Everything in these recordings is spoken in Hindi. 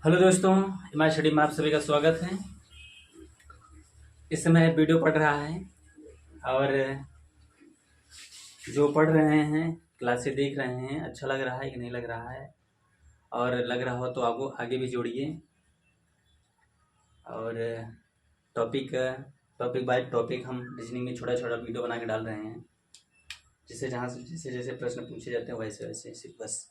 हेलो दोस्तों, इमाम स्टडी में आप सभी का स्वागत है। इस समय वीडियो पढ़ रहा है और जो पढ़ रहे हैं क्लासें देख रहे हैं, अच्छा लग रहा है कि नहीं लग रहा है, और लग रहा हो तो आपको आगे भी जोड़िए। और टॉपिक टॉपिक बाय टॉपिक हम रीजनिंग में छोटा छोटा वीडियो बना के डाल रहे हैं, जिससे जहाँ से जैसे जैसे प्रश्न पूछे जाते हैं वैसे वैसे सिर्फ बस।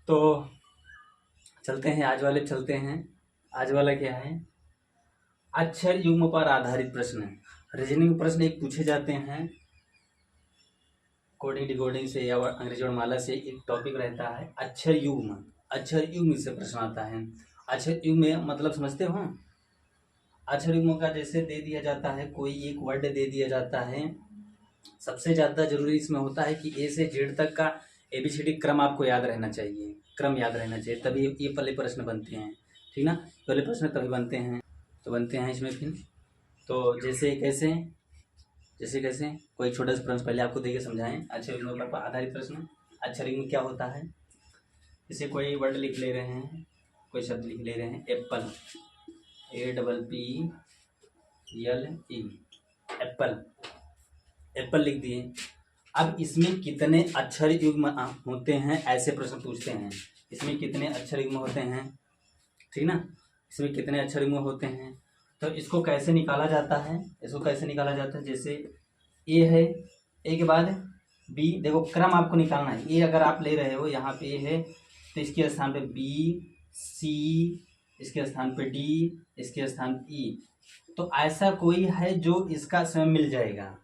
तो चलते हैं, आज वाला क्या है? अक्षर युग्म पर आधारित प्रश्न। रीजनिंग प्रश्न एक पूछे जाते हैं कोडिंग डिकोडिंग से या अंग्रेजी वर्णमाला से। एक टॉपिक रहता है अक्षर युग्म से प्रश्न आता है। अक्षर युग्म में मतलब समझते हो? अक्षर युग्म का जैसे दे दिया जाता है, कोई एक वर्ड दे दिया जाता है। सबसे ज़्यादा जरूरी इसमें होता है कि ए से जेड तक का ABCD क्रम आपको याद रहना चाहिए, तभी ये पहले प्रश्न बनते हैं। ठीक ना? पहले प्रश्न तभी बनते हैं, तो बनते हैं इसमें फिर। तो जैसे कैसे कोई छोटा सा प्रश्न पहले आपको देके समझाएं। अक्षर युग्म पर आधारित प्रश्न। अक्षर युग्म क्या होता है? जैसे कोई वर्ड लिख ले रहे हैं, कोई शब्द लिख ले रहे हैं, एप्पल, APPLE, एप्पल, एप्पल लिख दिए। अब इसमें कितने अक्षर युग्म होते हैं, ऐसे प्रश्न पूछते हैं। इसमें कितने अक्षर युग्म होते हैं, ठीक ना? इसमें कितने अक्षर युग्म होते हैं, तो इसको कैसे निकाला जाता है? जैसे ए है, ए के बाद बी, देखो क्रम आपको निकालना है। ए अगर आप ले रहे हो, यहाँ पे ए है तो इसके स्थान पे बी, सी, इसके स्थान पे डी, इसके स्थान पे ई। तो ऐसा कोई है जो इसका समय मिल जाएगा।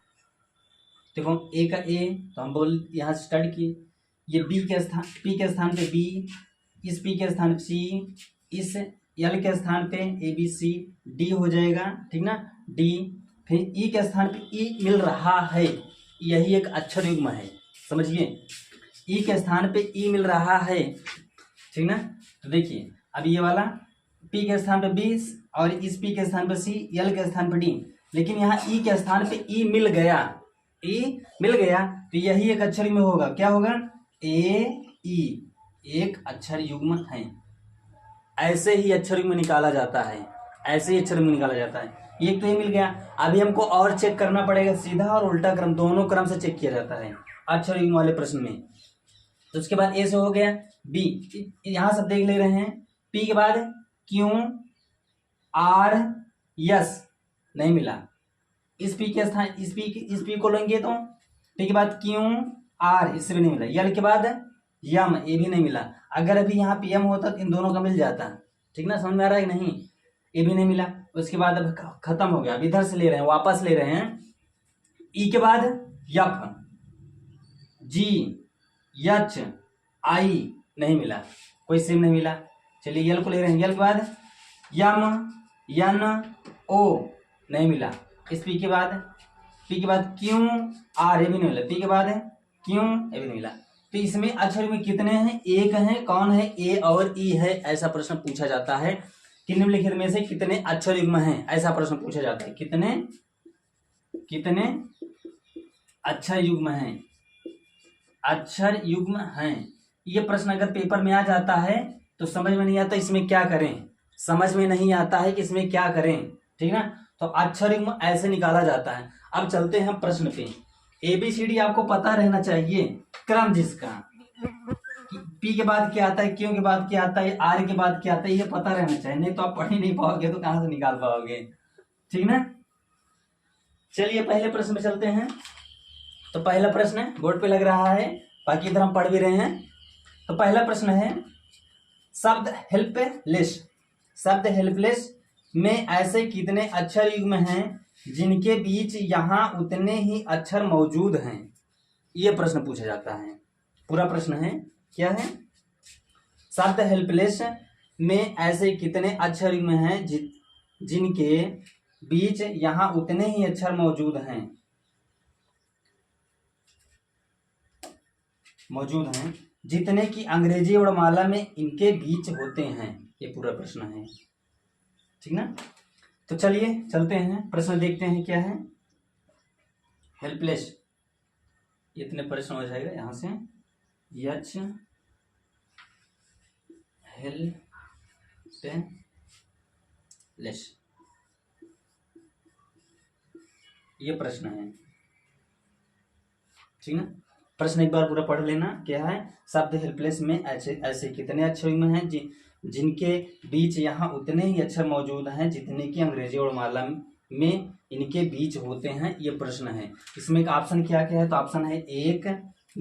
देखो ए का ए, तो हम यहाँ से स्टार्ट किए। ये पी के स्थान पे बी, इस पी के स्थान पे सी, इस एल के स्थान पे ABCD हो जाएगा, ठीक ना? डी, फिर ई के स्थान पे ई मिल रहा है, यही एक अक्षर युग्म है, समझिए। ई के स्थान पे ई मिल रहा है, ठीक ना? तो देखिए अब ये वाला पी के स्थान पे 20 और इस पी के स्थान पे सी, एल के स्थान पे डी, लेकिन यहाँ ई के स्थान पे ई मिल गया, तो यही एक अक्षर युग्म होगा। क्या होगा? AE, एक अक्षर युग्म है। ऐसे ही अक्षर युग्म निकाला जाता है, एक तो ये मिल गया। अभी हमको और चेक करना पड़ेगा, सीधा और उल्टा क्रम, दोनों क्रम से चेक किया जाता है अक्षर युग्म वाले प्रश्न में। तो उसके बाद ए से हो गया, बी, यहां सब देख ले रहे हैं। पी के बाद क्यू, आर, यस, नहीं मिला। इस पी के स्थान इस पी को लेंगे तो पी के बाद क्यू, आर, इससे भी नहीं मिला। यल के बाद यम, ये भी नहीं मिला। अगर अभी यहाँ पे यम होता तो इन दोनों का मिल जाता, ठीक ना? समझ में आ रहा है कि नहीं? ये भी नहीं मिला। उसके बाद अब खत्म हो गया। अब इधर से ले रहे हैं, वापस ले रहे हैं। ई के बाद यफ, जी, यच, आई, नहीं मिला, कोई सेम नहीं मिला। चलिए यल को ले रहे हैं। यल के बाद यम, यन, ओ, नहीं मिला। इस पी के बाद क्यू, आर, ये भी नहीं मिला। पी के बाद क्यू, ये भी नहीं मिला। तो इसमें अक्षर में कितने हैं? एक है। कौन है? ए और ई है। ऐसा प्रश्न पूछा जाता है कि निम्नलिखित में से कितने अक्षर युग्म हैं, ऐसा प्रश्न पूछा जाता है। कितने अक्षर युग्म हैं। ये प्रश्न अगर पेपर में आ जाता है तो समझ में नहीं आता इसमें क्या करें, ठीक ना? तो अक्षर युग्म ऐसे निकाला जाता है। अब चलते हैं प्रश्न पे। ABCD आपको पता रहना चाहिए, क्रम जिसका, पी के बाद क्या आता है, क्यू के बाद क्या आता है, आर के बाद क्या आता है, ये पता रहना चाहिए, नहीं तो आप पढ़ ही नहीं पाओगे तो कहां से निकाल पाओगे, ठीक ना? चलिए पहले प्रश्न पे चलते हैं। तो पहला प्रश्न बोर्ड पे लग रहा है, बाकी इधर हम पढ़ भी रहे हैं। तो पहला प्रश्न है, शब्द हेल्पलेस में ऐसे कितने अक्षर युग्म हैं जिनके बीच यहां उतने ही अक्षर मौजूद हैं? ये प्रश्न पूछा जाता है। पूरा प्रश्न है, क्या है? शब्द हेल्पलेस में ऐसे कितने अक्षर युग्म हैं जिनके बीच यहां उतने ही अक्षर मौजूद हैं जितने की अंग्रेजी वर्णमाला में इनके बीच होते हैं। ये पूरा प्रश्न है, ठीक ना? तो चलिए चलते हैं, प्रश्न देखते हैं क्या है। हेल्पलेस, इतने प्रश्न हो जाएगा यहां से। यच हेल्पलेस लेस, ये प्रश्न है, ठीक ना। प्रश्न एक बार पूरा पढ़ लेना। क्या है, शब्द हेल्पलेस में ऐसे ऐसे कितने अक्षर युग्म हैं जिनके बीच यहाँ उतने ही अक्षर मौजूद हैं जितने की अंग्रेजी और माला में इनके बीच होते हैं, ये प्रश्न है। इसमें एक ऑप्शन क्या क्या है, तो ऑप्शन है 1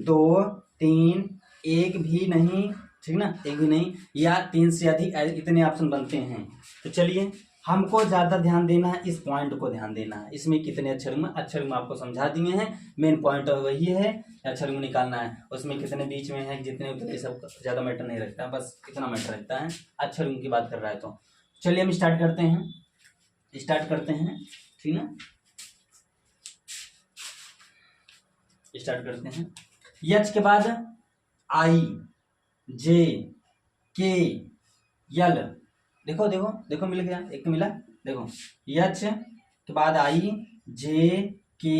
2 3, एक भी नहीं, ठीक ना, एक भी नहीं, या 3 से अधिक, इतने ऑप्शन बनते हैं। तो चलिए, हमको ज्यादा ध्यान देना है, इस पॉइंट को ध्यान देना है। इसमें कितने अक्षर में, अक्षर में आपको समझा दिए हैं, मेन पॉइंट वही है, अक्षर में निकालना है। उसमें कितने बीच में है, जितने उतने, सब ज्यादा मैटर नहीं रखता, बस इतना मैटर रखता है, अक्षर की बात कर रहा है। तो चलिए हम स्टार्ट करते हैं, ठीक ना, स्टार्ट करते हैं। यच के बाद आई जे के यल, देखो देखो देखो, मिल गया, एक तो मिला, देखो यच के बाद आई जे के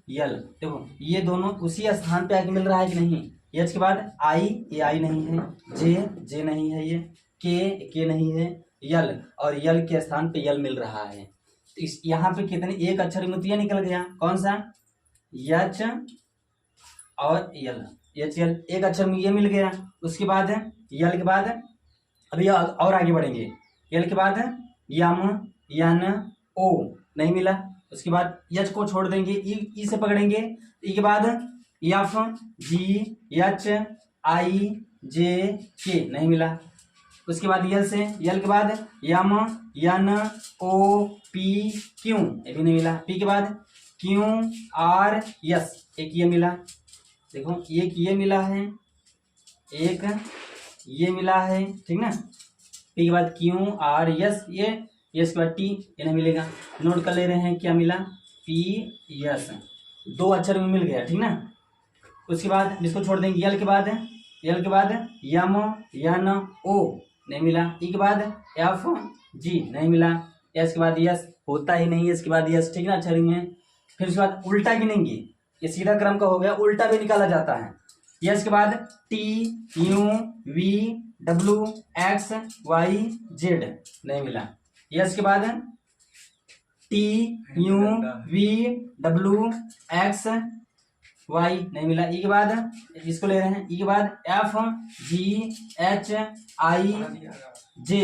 यल, देखो ये दोनों उसी स्थान पे आके मिल रहा है कि नहीं। यच के बाद आई, ये आई नहीं है, जे नहीं है, ये के नहीं है, यल, और यल के स्थान पे यल मिल रहा है। इस यहाँ पे कितने, एक अक्षर मुतिया निकल गया, कौन सा, यच और यल, यच यल, एक अक्षर में ये मिल गया। उसके बाद यल के बाद अभी और आगे बढ़ेंगे, यल के बाद यम यन ओ नहीं मिला। उसके बाद यच को छोड़ देंगे, ई से पकड़ेंगे, ई के बाद यफ जी यच आई जे के नहीं मिला। उसके बाद यल से, यल के बाद यम यन ओ पी क्यू, ये भी नहीं मिला। पी के बाद क्यू आर यस, एक ये मिला, देखो एक ये मिला है, एक ये मिला है, ठीक ना। पी के बाद क्यू आर यस, ये यस के बाद टी, ये नहीं मिलेगा। नोट कर ले रहे हैं, क्या मिला, पी यस, दो अक्षर में मिल गया, ठीक ना। उसके बाद इसको छोड़ देंगे, यल के बाद यम यन ओ नहीं मिला। ई के बाद एफ जी नहीं मिला। एस के बाद यस होता ही नहीं है, इसके बाद यस, ठीक ना, अक्षर में। फिर उसके बाद उल्टा गिनेंगे, ये सीधा क्रम का हो गया, उल्टा भी निकाला जाता है। यस के बाद T U V W X Y Z नहीं मिला। यस के बाद T U V W X Y नहीं मिला। ई के बाद इसको ले रहे हैं, ई के बाद एफ जी एच आई जे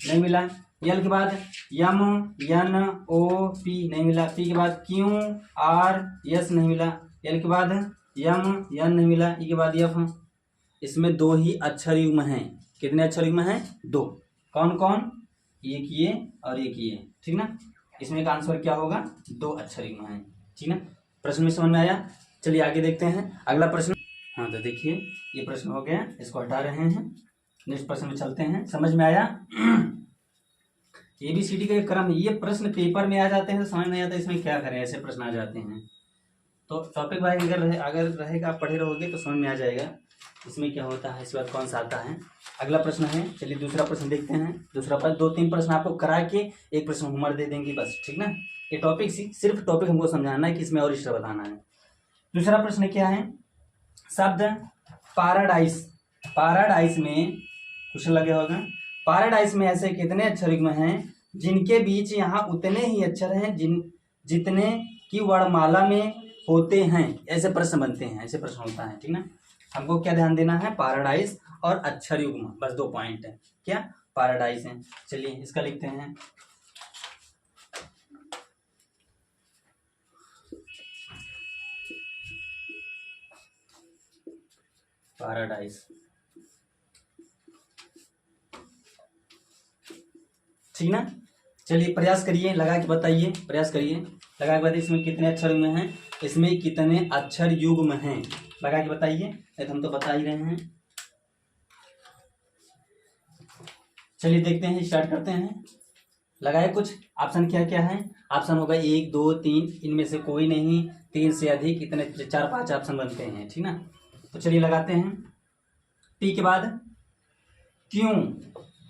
नहीं मिला। यल के बाद यम यन ओ पी नहीं मिला। पी के बाद क्यू आर यस नहीं मिला। यल के बाद यम यन नहीं मिला। ई के बाद यफ। इसमें दो ही अक्षर युग्म हैं। कितने अक्षर युग्म हैं? दो। कौन कौन? एक ये और एक ये, ठीक ना। इसमें का आंसर क्या होगा? दो अक्षर युग्म हैं, ठीक ना। प्रश्न में समझ में आया? चलिए आगे देखते हैं अगला प्रश्न। हाँ तो देखिए ये प्रश्न हो गया, इसको हटा रहे हैं, नेक्स्ट प्रश्न में चलते हैं। समझ में आया? ABCD का एक क्रम, ये प्रश्न पेपर में आ जाते हैं तो समझ नहीं आता इसमें क्या करें, ऐसे प्रश्न आ जाते हैं। तो टॉपिक भाई अगर रहेगा, आप पढ़े रहोगे तो समझ में आ जाएगा इसमें क्या होता है, इसके बाद कौन सा आता है। अगला प्रश्न है, चलिए दूसरा प्रश्न देखते हैं। दूसरा प्रश्न 2-3 प्रश्न आपको करा के एक प्रश्न होमवर्क दे देंगे बस, ठीक ना। ये टॉपिक सिर्फ टॉपिक हमको समझाना है कि इसमें और एक्स्ट्रा बताना है। दूसरा प्रश्न क्या है? शब्द पाराडाइस में क्वेश्चन लगे होगा। पाराडाइस में ऐसे कितने अक्षर युग्म हैं जिनके बीच यहाँ उतने ही अक्षर हैं जितने की वर्णमाला में होते हैं? ऐसे प्रश्न बनते हैं, ऐसे प्रश्न होता है, ठीक ना। हमको क्या ध्यान देना है? पाराडाइस और अक्षर युग्म, बस 2 पॉइंट है। क्या? पाराडाइस है। चलिए इसका लिखते हैं। पाराडाइस, ठीक ना। चलिए प्रयास करिए, लगा के बताइए, प्रयास करिए, लगा के बताइए इसमें कितने अक्षर युग्म हैं, इसमें कितने अक्षर युग्म हैं, लगा के बताइए। नहीं तो हम तो बता ही रहे हैं। चलिए देखते हैं, स्टार्ट करते हैं। लगाए कुछ ऑप्शन क्या क्या है? ऑप्शन होगा 1 2 3, इनमें से कोई नहीं, 3 से अधिक, इतने 4-5 ऑप्शन बनते हैं, ठीक ना। तो चलिए लगाते हैं। टी के बाद क्यों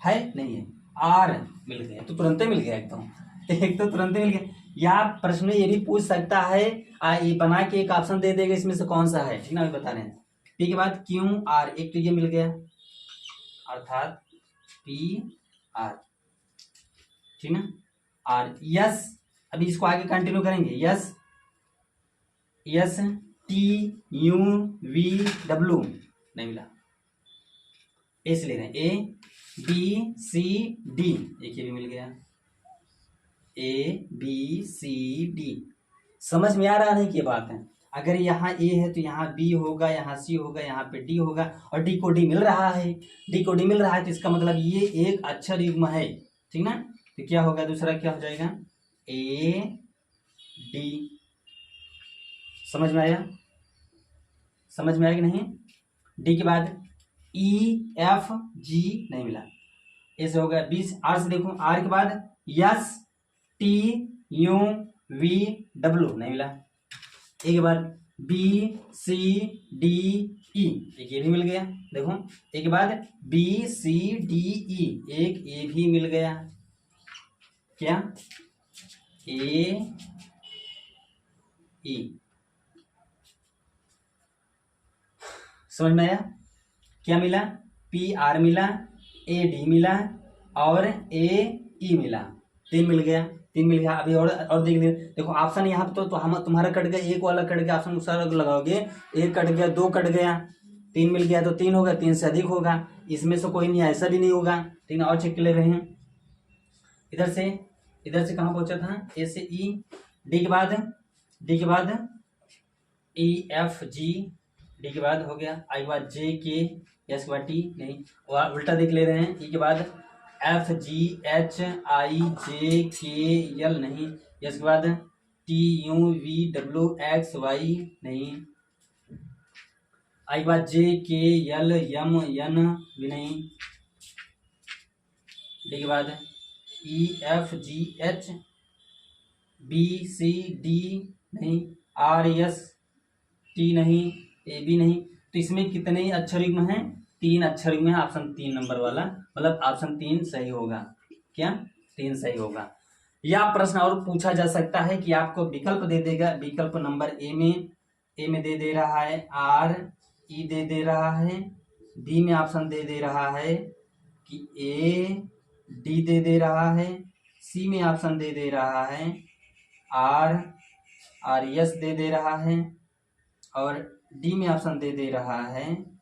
है, नहीं है, आर मिल गया, तो तुरंत मिल गया, एक तो तुरंत मिल गया। या प्रश्न ये भी पूछ सकता है, ये बना के एक ऑप्शन दे देगा इसमें से कौन सा है, ठीक ना, बता रहे हैं। पी के बाद क्यू आर, एक तो ये मिल गया, अर्थात पी आर, ठीक ना। और यस, अभी इसको आगे कंटिन्यू करेंगे, yes yes T U V W नहीं मिला, ए से ले रहे हैं, ए बी सी डी, एक ये भी मिल गया, ए बी सी डी। समझ में आ रहा नहीं कि बात है, अगर यहाँ ए है तो यहाँ बी होगा, यहाँ सी होगा, यहाँ पे डी होगा, और डी को डी मिल रहा है, डी को डी मिल रहा है तो इसका मतलब ये एक अक्षर युग्म है, ठीक ना। तो क्या होगा, दूसरा क्या हो जाएगा, ए डी। समझ में आया, समझ में आया कि नहीं। डी के बाद ई एफ जी नहीं मिला, ए से हो गया 20, आर से देखो, आर के बाद yes T U V W नहीं मिला, ए के बाद बी सी डी ई, एक ये भी मिल गया, देखो ए के बाद बी सी डी ई, एक ए भी मिल गया, क्या, ए ई। समझ में आया, क्या मिला, पी आर मिला, ए डी मिला और ए ई मिला, तीन मिल गया, तीन मिल गया। अभी और देख लीजिए, देखो ऑप्शन यहाँ पे तो हम तुम्हारा कट गया, एक वाला कट गया, ऑप्शन दूसरा लगाओगे, एक कट गया, दो कट गया, तीन मिल गया तो तीन होगा, तीन से अधिक होगा, इसमें से कोई नहीं, ऐसा भी नहीं होगा, ठीक है। और चेक कर ले रहे हैं, इधर से कहाँ पहुंचा था, ए से ई, डी के बाद ई एफ जी, डी के बाद हो गया, आई के बाद जे के, एस के बाद टी नहीं, और उल्टा देख ले रहे हैं, ई के बाद F G H I J के एल नहीं, एस के बाद T U V W X Y नहीं, आई के बाद जे के एल एम एन भी नहीं, डी के बाद E F G H B C D नहीं, आर एस टी नहीं, ए बी नहीं। तो इसमें कितने अक्षर युग्म हैं, तीन अक्षर युग्म है, ऑप्शन 3 नंबर वाला, मतलब ऑप्शन 3 सही होगा, क्या 3 सही होगा। या प्रश्न और पूछा जा सकता है कि आपको विकल्प दे देगा, विकल्प नंबर ए में दे दे रहा है, आर ई दे रहा है, बी में ऑप्शन दे रहा है कि ए डी दे रहा है, सी में ऑप्शन दे रहा है आर एस दे रहा है, और डी में ऑप्शन दे रहा है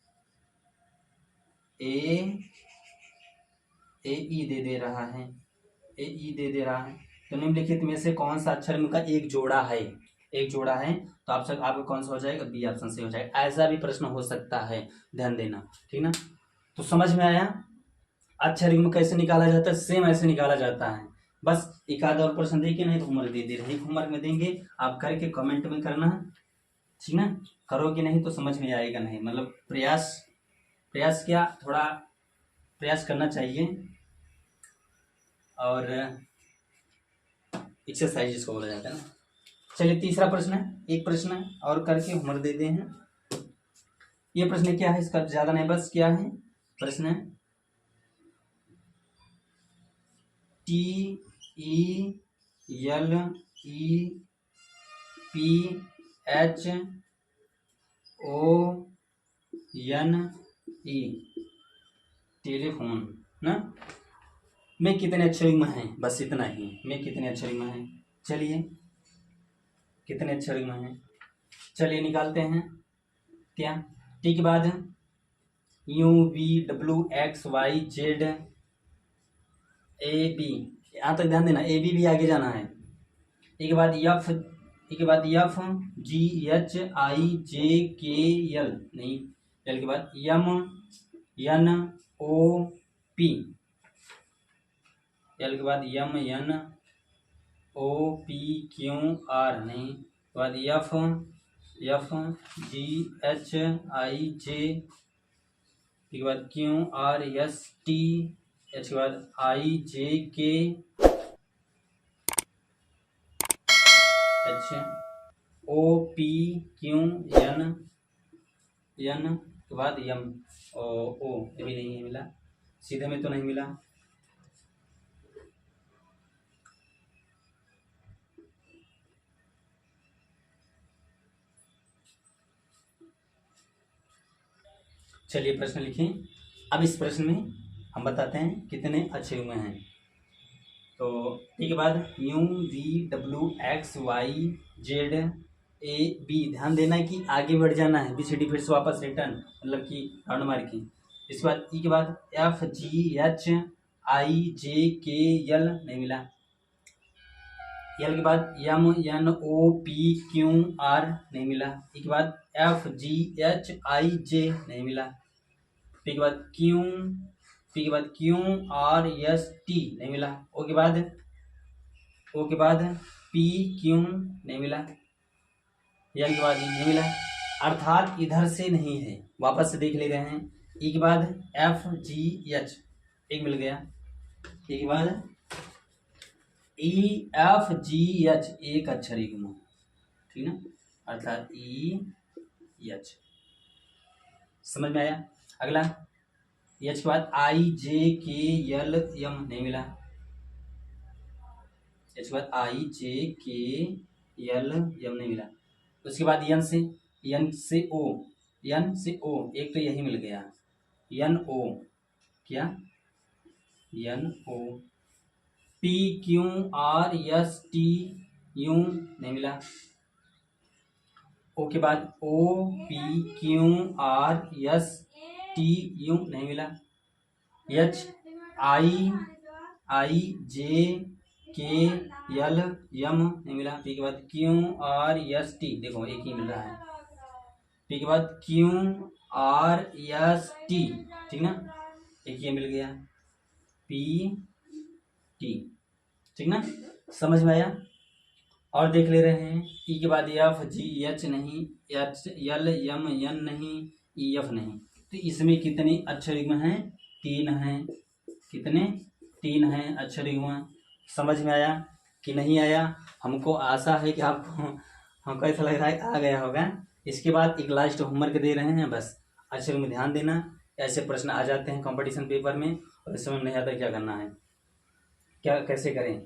ए ई दे रहा है, ए ई दे रहा है। तो निम्नलिखित में से कौन सा अक्षर का एक जोड़ा है, तो आपका कौन सा हो जाएगा, बी ऑप्शन से हो जाएगा। ऐसा भी प्रश्न हो सकता है, ध्यान देना, ठीक ना। तो समझ में आया, अक्षर युग्म कैसे निकाला जाता है, सेम ऐसे निकाला जाता है। बस एक आधा और प्रश्न देखे, नहीं तो होमवर्क दे रहे, होमवर्क में देंगे, आप करके कमेंट में करना, ठीक ना। करोगे नहीं तो समझ में आएगा नहीं, मतलब प्रयास क्या, थोड़ा प्रयास करना चाहिए, और एक्सरसाइज जिसको बोला जाता है ना। चलिए तीसरा प्रश्न है, एक प्रश्न और करके होमवर्क दे हैं। ये प्रश्न क्या है, इसका ज्यादा नहीं, बस क्या है प्रश्न, T E L E P H O N E, telephone ना, में कितने अक्षर युग्म हैं, बस इतना ही, में कितने अक्षर युग्म हैं, चलिए कितने अक्षर युग्म हैं, चलिए निकालते हैं। क्या, टी के बाद U V W X Y Z A B, यहाँ तक ध्यान देना, ए बी भी आगे जाना है, ए के बाद F G H I J के एल नहीं, एल के बाद M N O P, L के बाद M N O P Q R नहीं, के बाद F G H I J, के बाद Q R S T, H के बाद I J K H O P Q N के बाद एम ओ, ये भी नहीं मिला, सीधे में तो नहीं मिला। चलिए प्रश्न लिखें, अब इस प्रश्न में हम बताते हैं कितने अक्षर युग्म हैं। तो टी के बाद U V W X Y Z A B, ध्यान देना है कि आगे बढ़ जाना है, बी सी डी फिर से वापस रिटर्न, मतलब कि राउंड मार्किंग। इसके बाद ई के बाद F G H I J के एल, नहीं मिला। एल के बाद M N O P Q R, नहीं मिला। ई के बाद एफ जी एच आई जे, नहीं मिला। पी के बाद क्यू आर एस टी, नहीं मिला। ओ के बाद पी क्यू, नहीं मिला। एल के बाद ई, नहीं मिला, अर्थात इधर से नहीं है, वापस से देख ले रहे हैं। ई के बाद एफ जी एच, एक मिल गया। ई के बाद ई एफ जी एच, एक अक्षर युग्म, ठीक ना, अर्थात ई एच। समझ में आया। अगला एच के बाद आई जे के एल एम, नहीं मिला। एच के बाद आई जे के एल एम, नहीं मिला। उसके बाद एन से ओ, एक तो यही मिल गया, एन ओ, क्या N O. P Q R S T U, नहीं मिला। ओ के बाद O P Q R S T U, नहीं मिला। एच आई जे के एल एम, नहीं मिला। पी के बाद क्यू आर एस टी, देखो एक ही मिल रहा है। पी के बाद क्यू आर एस टी, ठीक ना, एक ये मिल गया, पी टी, ठीक ना, समझ में आया। और देख ले रहे हैं। ई के बाद एफ जी एच नहीं, एच एल एम एन नहीं, ई एफ नहीं। तो इसमें कितने अक्षर युग्म हैं? 3 हैं। कितने? 3 हैं अक्षर युग्म। समझ में आया कि नहीं आया? हमको आशा है कि आपको, हमको ऐसा लग रहा है आ गया होगा। इसके बाद एक लास्ट होमवर्क दे रहे हैं, बस अक्षर में ध्यान देना। ऐसे प्रश्न आ जाते हैं कंपटीशन पेपर में और समझ में नहीं आता क्या करना है, क्या कैसे करें।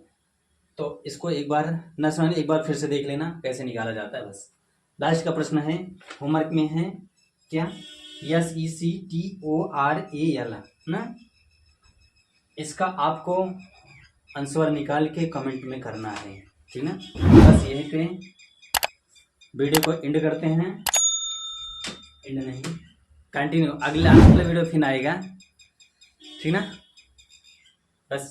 तो इसको एक बार न समझ, एक बार फिर से देख लेना कैसे निकाला जाता है। बस लास्ट का प्रश्न है, होमवर्क में है क्या, SECTORAL ना, इसका आपको आंसर निकाल के कमेंट में करना है, ठीक ना। बस यहीं पे वीडियो को एंड करते हैं। एंड नहीं, कंटिन्यू, अगला वीडियो फिर आएगा, ठीक ना। बस